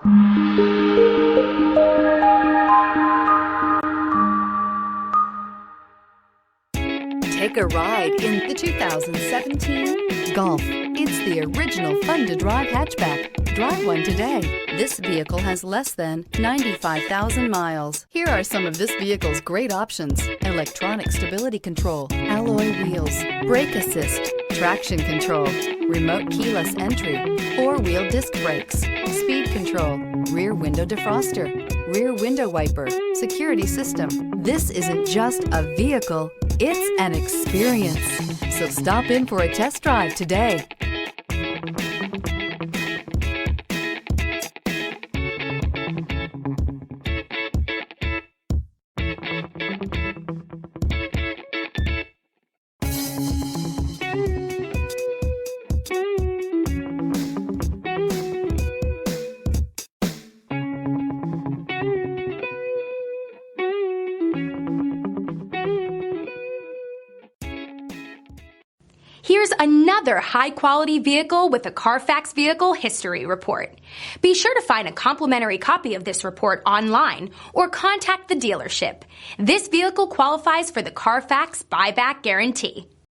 Take a ride in the 2017 Golf. It's the original fun-to-drive hatchback. Drive one today. This vehicle has less than 95,000 miles. Here are some of this vehicle's great options: electronic stability control, alloy wheels, brake assist, traction control, remote keyless entry, four-wheel disc brakes, speed control, rear window defroster, rear window wiper, security system. This isn't just a vehicle, it's an experience. So stop in for a test drive today. Here's another high-quality vehicle with a Carfax Vehicle History Report. Be sure to find a complimentary copy of this report online or contact the dealership. This vehicle qualifies for the Carfax Buyback Guarantee.